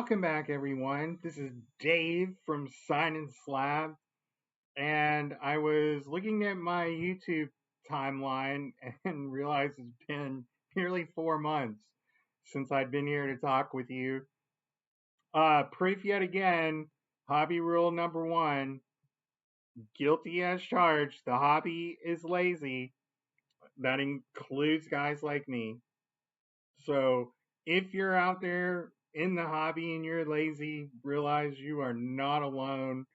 Welcome back, everyone. This is Dave from Sign and Slab, and I was looking at my YouTube timeline and realized it's been nearly 4 months since I'd been here to talk with you. Proof yet again, hobby rule number one, guilty as charged. The hobby is lazy. That includes guys like me. So if you're out there in the hobby and you're lazy, realize you are not alone.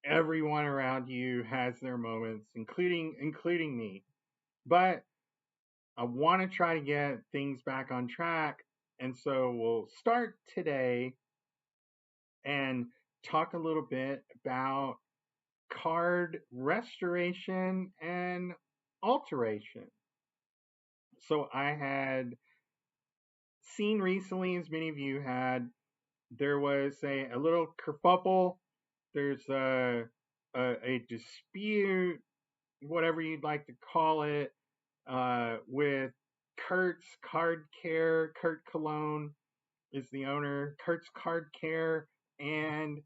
Everyone around you has their moments, including me. But I want to try to get things back on track, and so we'll start today and talk a little bit about card restoration and alteration. So I had seen recently, as many of you had, there was a little kerfuffle. There's a dispute, whatever you'd like to call it, with Kurt's Card Care. Kurt Cologne is the owner. Kurt's Card Care and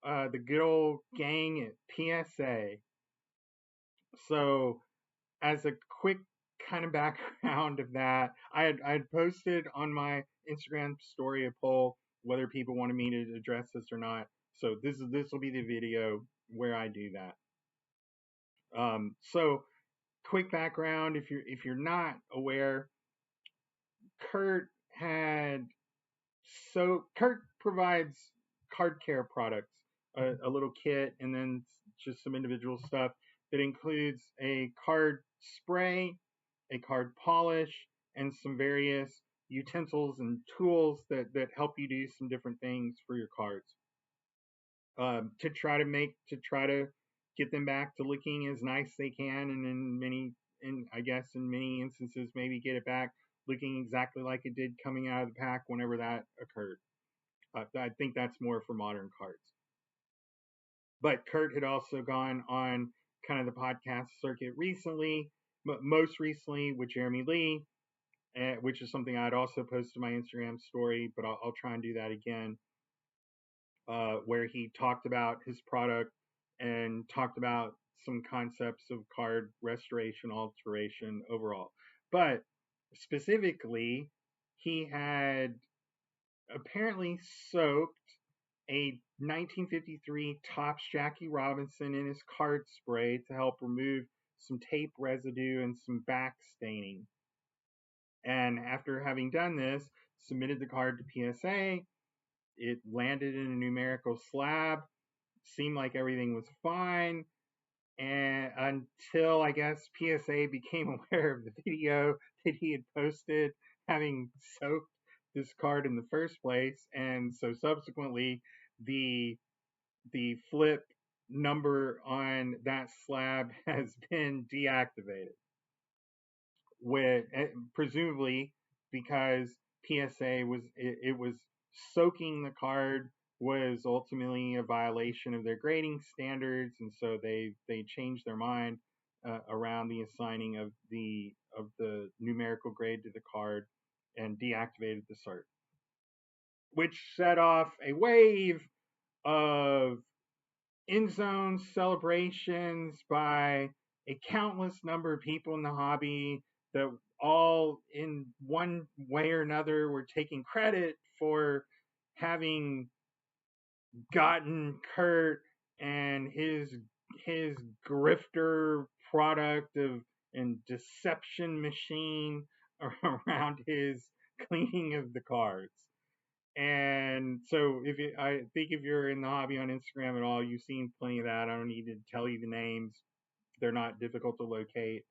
the good old gang at PSA. So, as a quick kind of background of that, I had posted on my Instagram story a poll whether people wanted me to address this or not. So this will be the video where I do that. So quick background, if you're not aware, Kurt had Kurt provides card care products, a little kit, and then just some individual stuff that includes a card spray, a card polish, and some various utensils and tools that help you do some different things for your cards. To try to get them back to looking as nice as they can, and in many instances maybe get it back looking exactly like it did coming out of the pack whenever that occurred. I think that's more for modern cards. But Kurt had also gone on kind of the podcast circuit recently, most recently with Jeremy Lee, which is something I'd also posted to my Instagram story, but I'll try and do that again, where he talked about his product and talked about some concepts of card restoration, alteration overall. But specifically, he had apparently soaked a 1953 Topps Jackie Robinson in his card spray to help remove some tape residue and some back staining. And after having done this, submitted the card to PSA. It landed in a numerical slab. Seemed like everything was fine. And until I guess PSA became aware of the video that he had posted having soaked this card in the first place, and so subsequently the flip number on that slab has been deactivated, with presumably because PSA was soaking the card was ultimately a violation of their grading standards, and so they changed their mind around the assigning of the numerical grade to the card and deactivated the cert, which set off a wave of Inzone celebrations by a countless number of people in the hobby that all in one way or another were taking credit for having gotten Kurt and his grifter product of and deception machine around his cleaning of the cards. And so I think if you're in the hobby on Instagram at all, you've seen plenty of that. I don't need to tell you the names. They're not difficult to locate.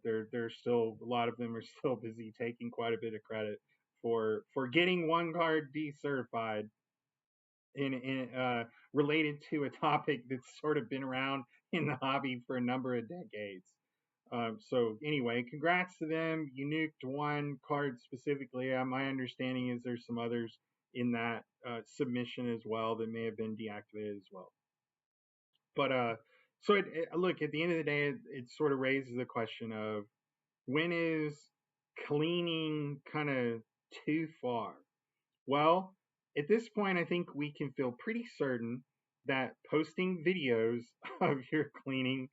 They're still, a lot of them are still busy taking quite a bit of credit for getting one card decertified in related to a topic that's sort of been around in the hobby for a number of decades. So anyway, congrats to them. You nuked one card specifically. My understanding is there's some others in that submission as well that may have been deactivated as well. But so look, at the end of the day, it sort of raises the question of when is cleaning kind of too far? Well, At this point, I think we can feel pretty certain that posting videos of your cleaning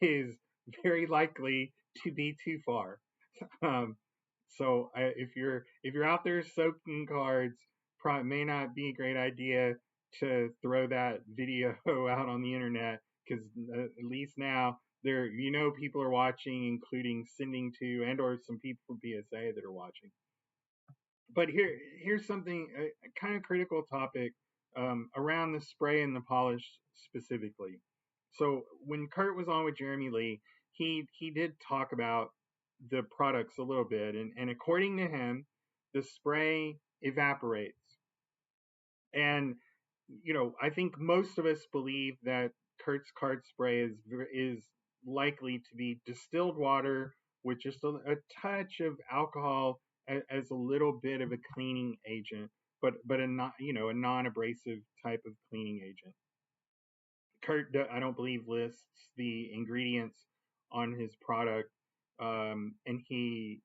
is very likely to be too far. Um, so if you're out there soaking cards, probably may not be a great idea to throw that video out on the internet because at least now there people are watching, including sending to and or some people from PSA that are watching. But here's something a kind of critical topic around the spray and the polish specifically. So when Kurt was on with Jeremy Lee, he did talk about the products a little bit, and according to him, the spray evaporates. And I think most of us believe that Kurt's card spray is likely to be distilled water with just a touch of alcohol as a little bit of a cleaning agent, but a not a non-abrasive type of cleaning agent. Kurt, I don't believe, lists the ingredients on his product, and he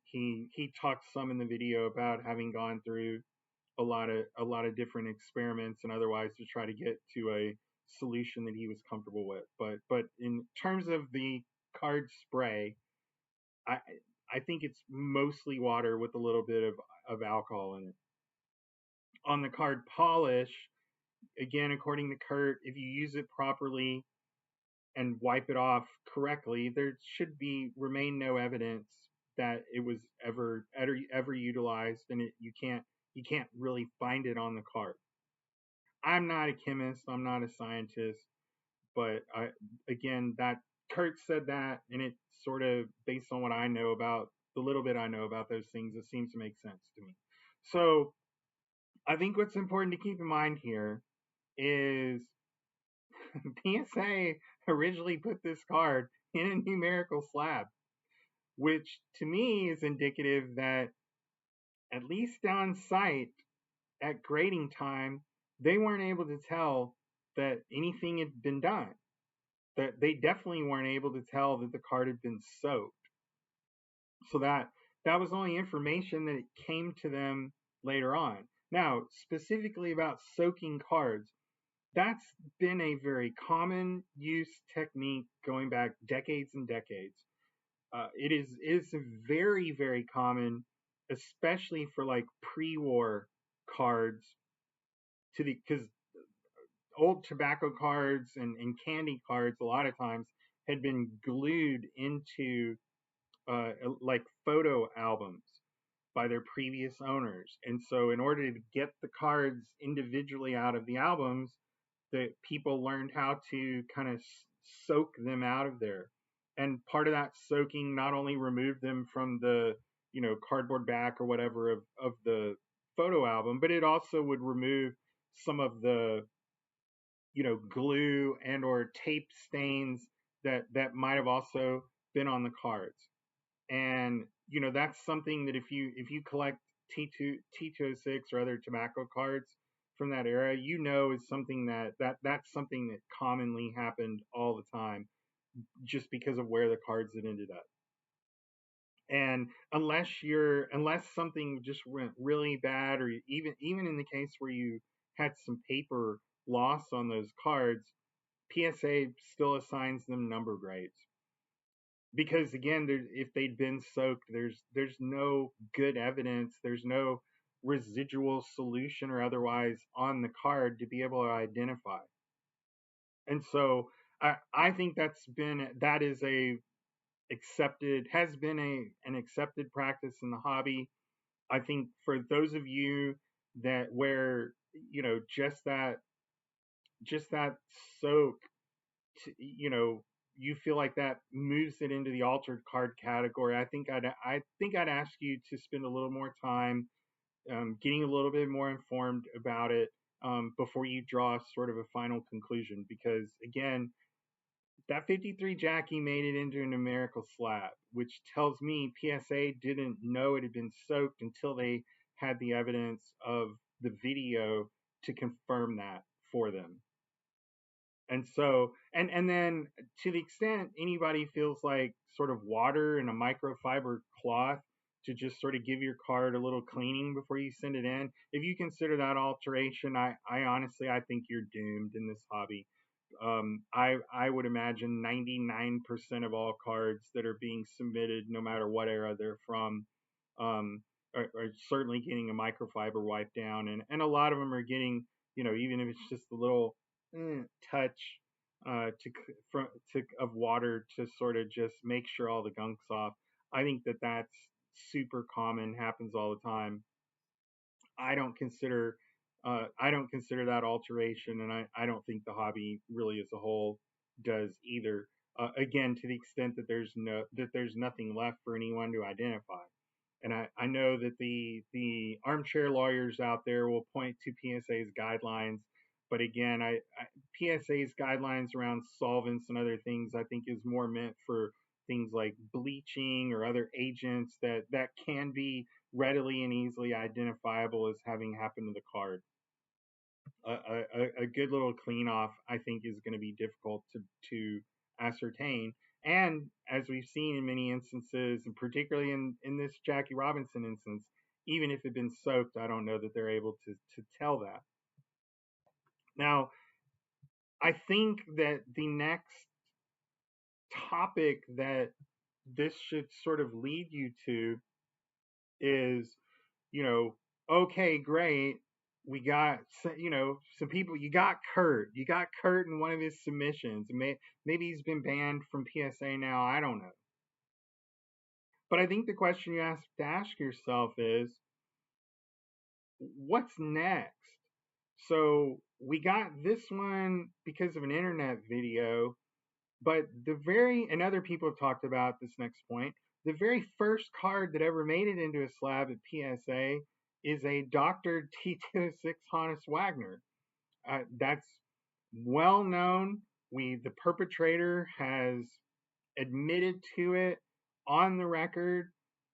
talks some in the video about having gone through a lot of different experiments and otherwise to try to get to a solution that he was comfortable with. But in terms of the card spray, I I think it's mostly water with a little bit of alcohol in it. On the card polish, again, according to Kurt, if you use it properly and wipe it off correctly, there should be remain no evidence that it was ever utilized, and you can't really find it on the card. I'm not a chemist, I'm not a scientist, but again, that Kurt said that, and it's sort of based on what I know about the little bit I know about those things. It seems to make sense to me. So I think what's important to keep in mind here is PSA originally put this card in a numerical slab, which to me is indicative that at least on site at grading time, they weren't able to tell that anything had been done. That they definitely weren't able to tell that the card had been soaked. So that was only information that it came to them later on. Now, specifically about soaking cards, that's been a very common use technique going back decades and decades. It is very, very common, especially for like pre-war cards, to the because old tobacco cards and candy cards a lot of times had been glued into like photo albums by their previous owners. And so in order to get the cards individually out of the albums, that people learned how to kind of soak them out of there. And part of that soaking not only removed them from the cardboard back or whatever of the photo album, but it also would remove some of the glue and or tape stains that might have also been on the cards. And that's something that if you collect T206 or other tobacco cards from that era, is something that's something that commonly happened all the time, just because of where the cards had ended up. And unless something just went really bad, or even in the case where you had some paper loss on those cards, PSA still assigns them number grades. Because again, if they'd been soaked, there's no good evidence, there's no residual solution or otherwise on the card to be able to identify. And so I think that is has been an accepted practice in the hobby. I think for those of you that where just that soak, you feel like that moves it into the altered card category, I think I'd ask you to spend a little more time getting a little bit more informed about it before you draw sort of a final conclusion. Because again, that 53 Jackie made it into a numerical slab, which tells me PSA didn't know it had been soaked until they had the evidence of the video to confirm that for them. And so, and then to the extent anybody feels like sort of water in a microfiber cloth to just sort of give your card a little cleaning before you send it in. If you consider that alteration, I honestly I think you're doomed in this hobby. I would imagine 99% of all cards that are being submitted, no matter what era they're from, are certainly getting a microfiber wipe down, and a lot of them are getting, even if it's just a little touch of water to sort of just make sure all the gunk's off. I think that's super common, happens all the time. I don't consider I don't consider that alteration, and I don't think the hobby really as a whole does either. Again, to the extent that there's nothing left for anyone to identify. And I know that the armchair lawyers out there will point to PSA's guidelines, but again, PSA's guidelines around solvents and other things I think is more meant for things like bleaching or other agents that can be readily and easily identifiable as having happened to the card. A good little clean off, I think, is going to be difficult to ascertain. And as we've seen in many instances, and particularly in this Jackie Robinson instance, even if it had been soaked, I don't know that they're able to tell that. Now, I think that the next topic that this should sort of lead you to is, okay, great. We got, some people. You got Kurt. You got Kurt in one of his submissions. Maybe he's been banned from PSA now. I don't know. But I think the question you have to ask yourself is, what's next? So we got this one because of an internet video, but and other people have talked about this next point, the very first card that ever made it into a slab at PSA is a doctored T206 Hannes Wagner. That's well known. The perpetrator has admitted to it on the record.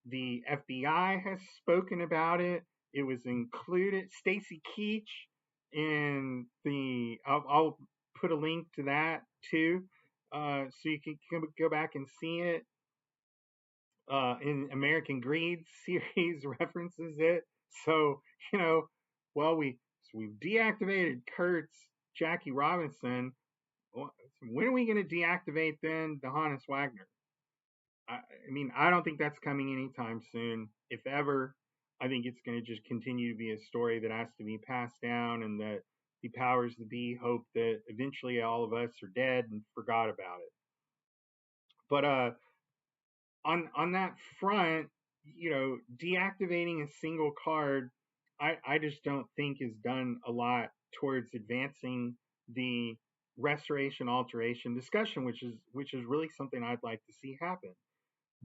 The FBI has spoken about it. It was included. Stacy Keach in the. I'll put a link to that too, so you can go back and see it. In American Greed series references it. So well we've deactivated Kurt's Jackie Robinson. When are we going to deactivate then the Hannes Wagner? I mean, I don't think that's coming anytime soon. If ever, I think it's going to just continue to be a story that has to be passed down, and that the powers that be hope that eventually all of us are dead and forgot about it. But on that front, deactivating a single card, I just don't think is done a lot towards advancing the restoration alteration discussion, which is really something I'd like to see happen.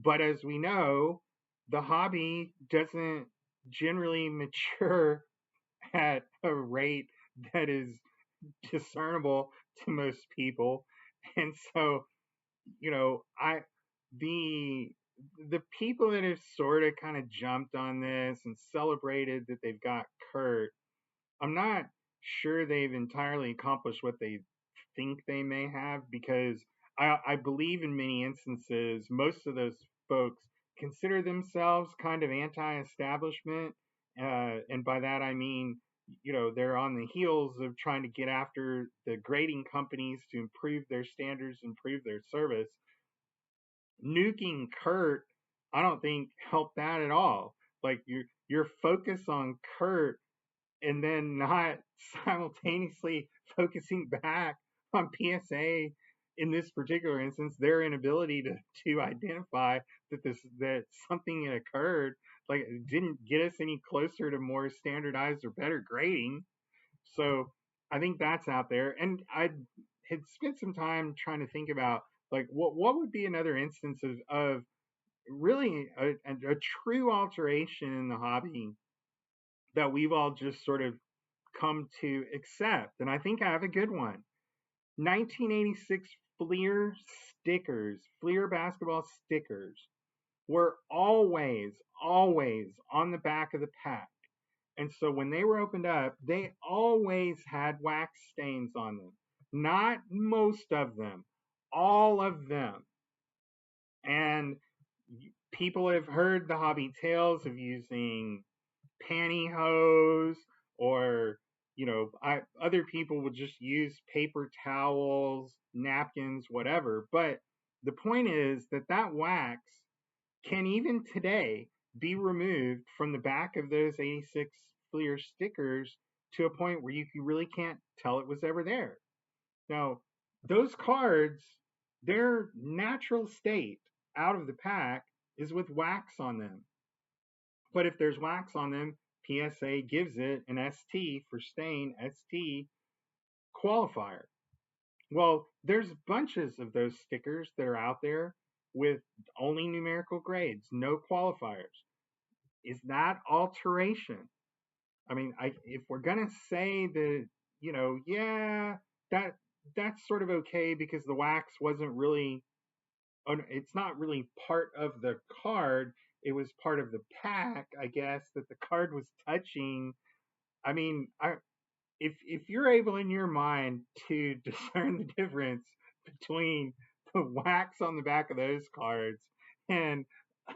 But as we know, the hobby doesn't generally mature at a rate that is discernible to most people. And so, the people that have sort of kind of jumped on this and celebrated that they've got Kurt, I'm not sure they've entirely accomplished what they think they may have, because I believe in many instances, most of those folks consider themselves kind of anti-establishment. And by that, I mean, they're on the heels of trying to get after the grading companies to improve their standards, improve their service. Nuking Kurt, I don't think helped that at all. Like your focus on Kurt and then not simultaneously focusing back on PSA in this particular instance, their inability to identify that something had occurred, like it didn't get us any closer to more standardized or better grading. So I think that's out there. And I had spent some time trying to think about, like, what would be another instance of really a true alteration in the hobby that we've all just sort of come to accept. And I think I have a good one. 1986 Fleer stickers, Fleer basketball stickers, were always on the back of the pack. And so when they were opened up, they always had wax stains on them. Not most of them, all of them. And people have heard the hobby tales of using pantyhose, or other people would just use paper towels, napkins, whatever. But the point is that that wax can even today be removed from the back of those 86 Fleer stickers to a point where you really can't tell it was ever there. Now, those cards, their natural state out of the pack is with wax on them. But if there's wax on them, PSA gives it an ST for stain, ST qualifier. Well, there's bunches of those stickers that are out there with only numerical grades, no qualifiers. Is that alteration? I mean, if we're gonna say that, yeah, that that's sort of okay because the wax wasn't really, it's not really part of the card. It was part of the pack, I guess, that the card was touching. I mean, if you're able in your mind to discern the difference between the wax on the back of those cards and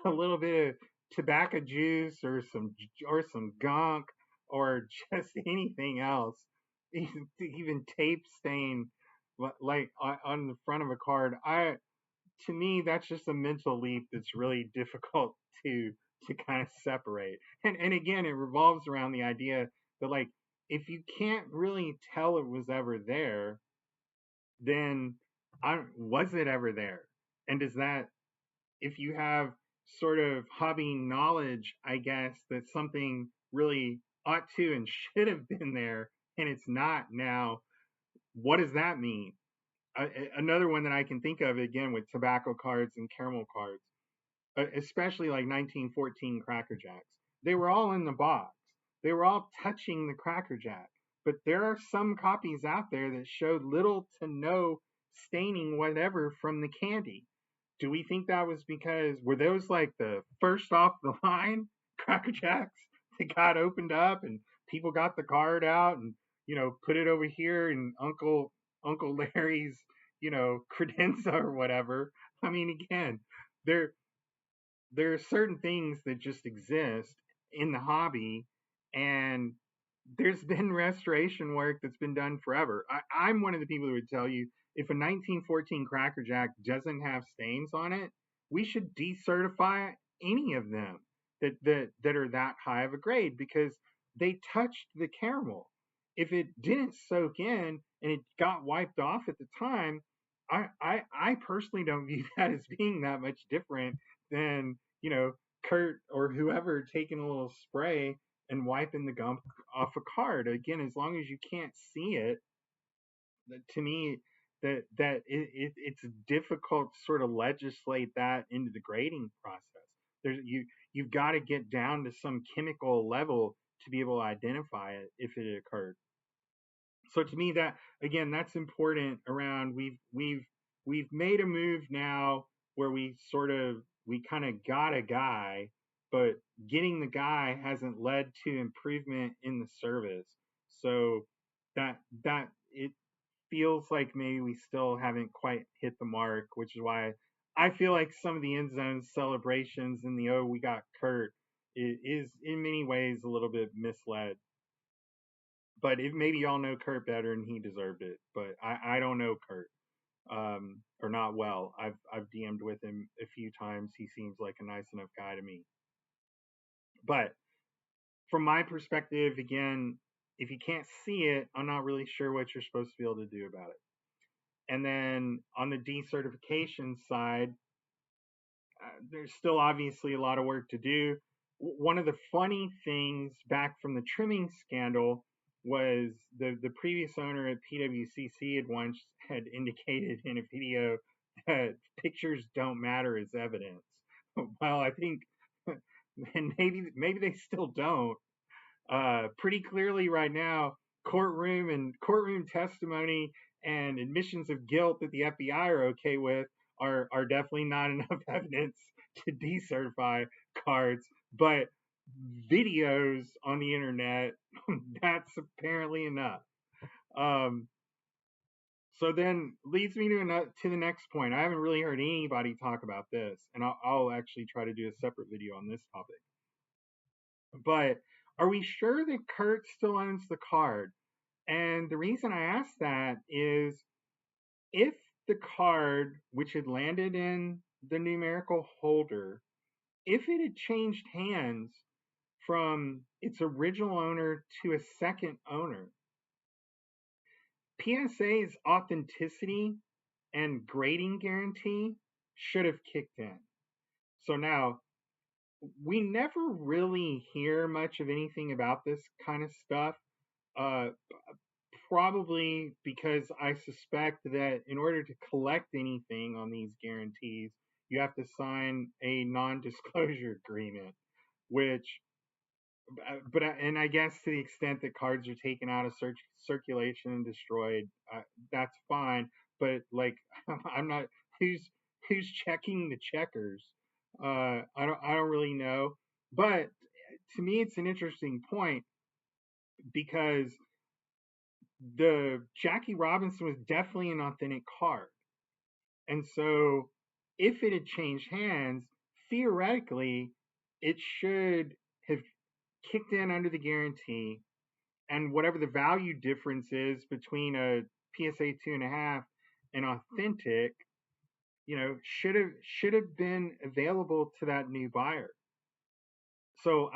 a little bit of tobacco juice or some gunk or just anything else, even tape stain like on the front of a card, to me that's just a mental leap that's really difficult to kind of separate. And again, it revolves around the idea that, like, if you can't really tell it was ever there, then was it ever there? And does that, if you have sort of hobby knowledge, I guess, that something really ought to and should have been there and it's not now, what does that mean? Another one that I can think of, again, with tobacco cards and caramel cards, especially like 1914 Cracker Jacks. They were all in the box. They were all touching the Cracker Jack. But there are some copies out there that showed little to no staining whatever from the candy. Do we think that was because, were those like the first off the line Cracker Jacks that got opened up and people got the card out and, put it over here in Uncle Larry's, credenza or whatever? I mean, again, there there are certain things that just exist in the hobby, and there's been restoration work that's been done forever. I'm one of the people who would tell you, if a 1914 Cracker Jack doesn't have stains on it, we should decertify any of them that are that high of a grade, because they touched the caramel. If it didn't soak in and it got wiped off at the time, I personally don't view that as being that much different than, Kurt or whoever taking a little spray and wiping the gum off a card. Again, as long as you can't see it, to me, it's difficult to sort of legislate that into the grading process. You've got to get down to some chemical level to be able to identify it if it occurred. So to me, that, again, that's important. Around, we've made a move now where we kind of got a guy, but getting the guy hasn't led to improvement in the service. So that it feels like maybe we still haven't quite hit the mark, which is why I feel like some of the Inzone celebrations and the, oh, we got Kurt, is in many ways a little bit misled. But maybe y'all know Kurt better and he deserved it. But I don't know Kurt, or not well. I've DM'd with him a few times. He seems like a nice enough guy to me. But from my perspective, again, if you can't see it, I'm not really sure what you're supposed to be able to do about it. And then on the decertification side, there's still obviously a lot of work to do. One of the funny things back from the trimming scandal was the previous owner at PWCC had indicated in a video that pictures don't matter as evidence. Well, I think, and maybe they still don't. Pretty clearly right now, courtroom testimony and admissions of guilt that the FBI are okay with are definitely not enough evidence to decertify cards. But videos on the internet, that's apparently enough. So then leads me to the next point. I haven't really heard anybody talk about this, and I'll actually try to do a separate video on this topic. But are we sure that Kurt still owns the card? And the reason I ask that is if the card, which had landed in the numerical holder, if it had changed hands from its original owner to a second owner, PSA's authenticity and grading guarantee should have kicked in. So now we never really hear much of anything about this kind of stuff. Uh, Probably because I suspect that in order to collect anything on these guarantees, you have to sign a non-disclosure agreement, which, and I guess to the extent that cards are taken out of circulation and destroyed, that's fine. But like, I'm not who's checking the checkers. I don't really know. But to me, it's an interesting point because the Jackie Robinson was definitely an authentic card. And so if it had changed hands, theoretically, it should have kicked in under the guarantee. And whatever the value difference is between a PSA 2.5 and authentic, should have been available to that new buyer. So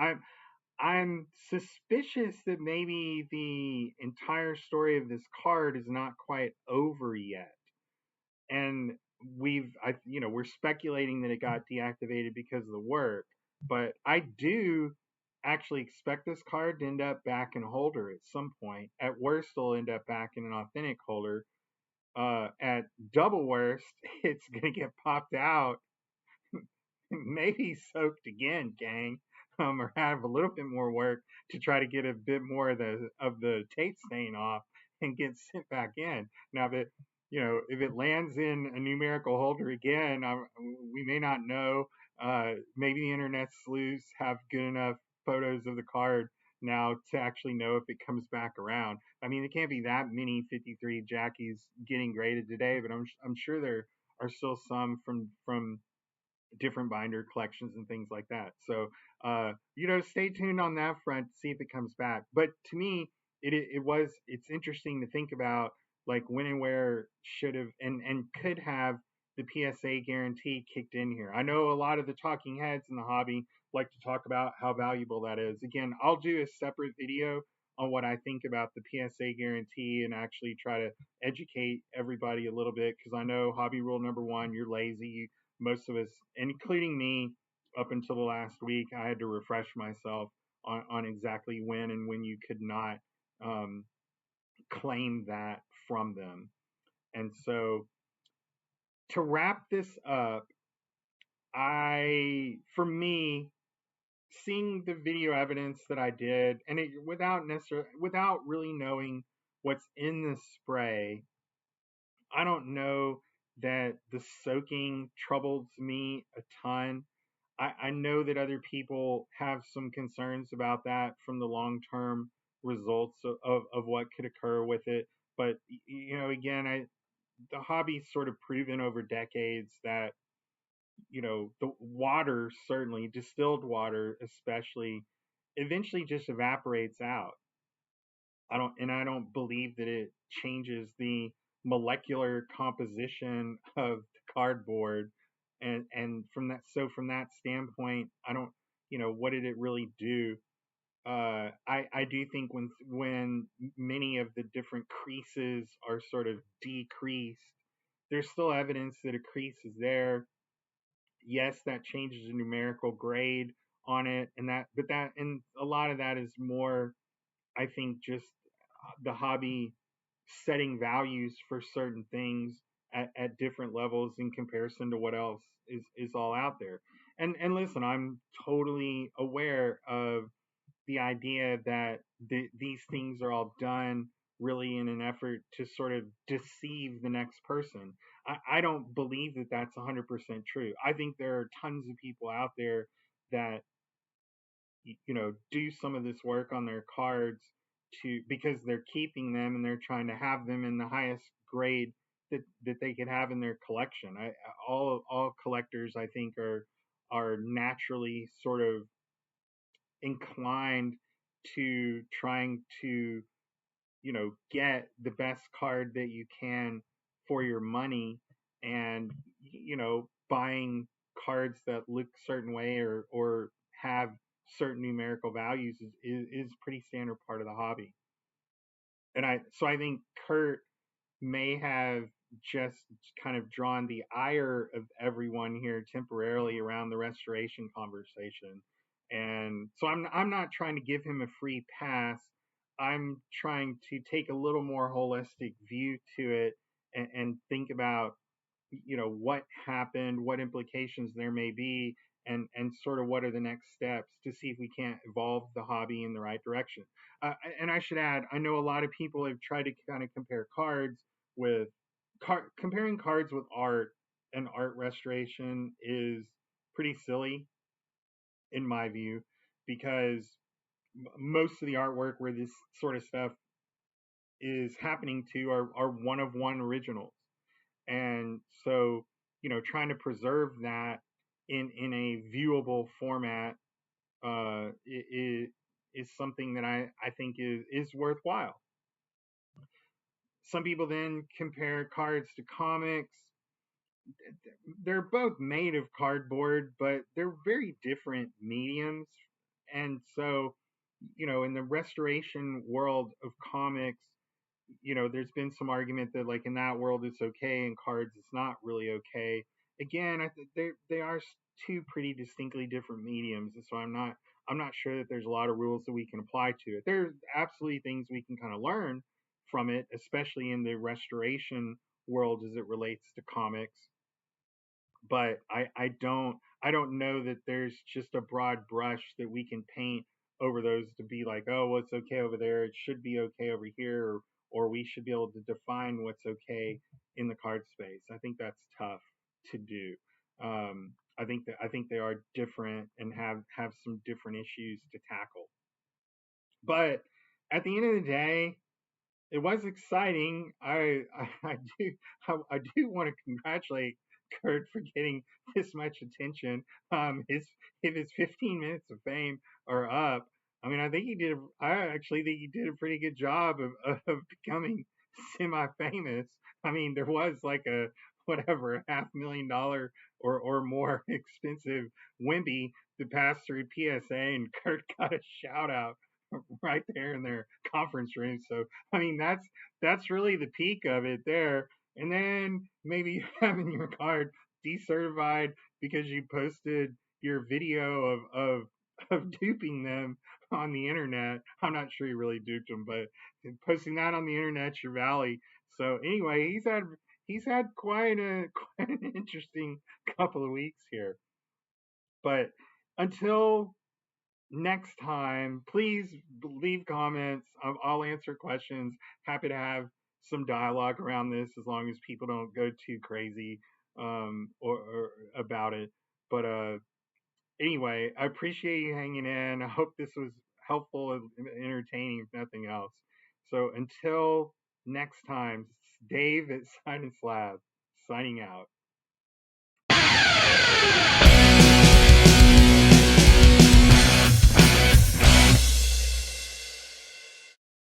I'm suspicious that maybe the entire story of this card is not quite over yet. And we're speculating that it got deactivated because of the work, but I do actually expect this card to end up back in a holder at some point. At worst, it'll end up back in an authentic holder. At double worst, it's gonna get popped out, maybe soaked again, gang, or have a little bit more work to try to get a bit more of the tape stain off and get sent back in. Now that if it lands in a numerical holder again, we may not know. Maybe the internet sleuths have good enough photos of the card now to actually know if it comes back around. I mean, there can't be that many 53 Jackies getting graded today, but I'm sure there are still some from different binder collections and things like that. So, stay tuned on that front to see if it comes back. But to me, it's interesting to think about like when and where should have and could have the PSA guarantee kicked in here. I know a lot of the talking heads in the hobby like to talk about how valuable that is. Again, I'll do a separate video on what I think about the PSA guarantee and actually try to educate everybody a little bit because I know hobby rule number one, you're lazy. Most of us, including me, up until the last week, I had to refresh myself on exactly when you could not um, claim that from them. And so to wrap this up, for me, seeing the video evidence that I did, and without really knowing what's in the spray, I don't know that the soaking troubles me a ton. I know that other people have some concerns about that from the long term results of what could occur with it. But again, the hobby's sort of proven over decades that the water, certainly distilled water, especially, eventually just evaporates out. I don't believe that it changes the molecular composition of the cardboard. And from that standpoint, I don't, what did it really do? I do think when many of the different creases are sort of decreased, there's still evidence that a crease is there. Yes, that changes the numerical grade on it, and a lot of that is more, I think, just the hobby setting values for certain things at different levels in comparison to what else is all out there. And listen, I'm totally aware of the idea that these things are all done really in an effort to sort of deceive the next person. I don't believe that that's 100% true. I think there are tons of people out there that do some of this work on their cards because they're keeping them and they're trying to have them in the highest grade that they could have in their collection. All collectors, I think, are naturally sort of inclined to trying to, get the best card that you can for your money, and buying cards that look a certain way or have certain numerical values is pretty standard part of the hobby. And I think Kurt may have just kind of drawn the ire of everyone here temporarily around the restoration conversation. And so I'm not trying to give him a free pass. I'm trying to take a little more holistic view to it, and think about, what happened, what implications there may be, and sort of what are the next steps to see if we can't evolve the hobby in the right direction. And I should add, I know a lot of people have tried to kind of compare cards with comparing cards with art, and art restoration is pretty silly in my view, because most of the artwork where this sort of stuff is happening to are one of one originals. And so, trying to preserve that in a viewable format is something that I think is worthwhile. Some people then compare cards to comics. They're both made of cardboard, but they're very different mediums. And so, in the restoration world of comics, there's been some argument that, like, in that world it's okay, in cards it's not really okay. Again, I think they are two pretty distinctly different mediums, and so I'm not sure that there's a lot of rules that we can apply to it. There's absolutely things we can kind of learn from it, especially in the restoration world as it relates to comics. But I don't know that there's just a broad brush that we can paint over those to be like, oh, well, it's okay over there, it should be okay over here, or we should be able to define what's okay in the card space. I think that's tough to do. I think they are different and have some different issues to tackle. But at the end of the day, it was exciting. I do want to congratulate Kurt for getting this much attention. His if his 15 minutes of fame are up, I mean, I think he did. I actually think he did a pretty good job of becoming semi-famous. I mean, there was like a whatever $500,000 or more expensive Wimpy that passed through PSA, and Kurt got a shout out right there in their conference room. So I mean, that's really the peak of it there. And then maybe having your card decertified because you posted your video of duping them on the internet. I'm not sure you really duped them, but posting that on the internet's your valley. So anyway, he's had quite an interesting couple of weeks here. But until next time, please leave comments. I'll answer questions. Happy to have some dialogue around this, as long as people don't go too crazy or about it. But anyway, I appreciate you hanging in. I hope this was helpful and entertaining, if nothing else. So until next time, Dave at Sinus Lab signing out.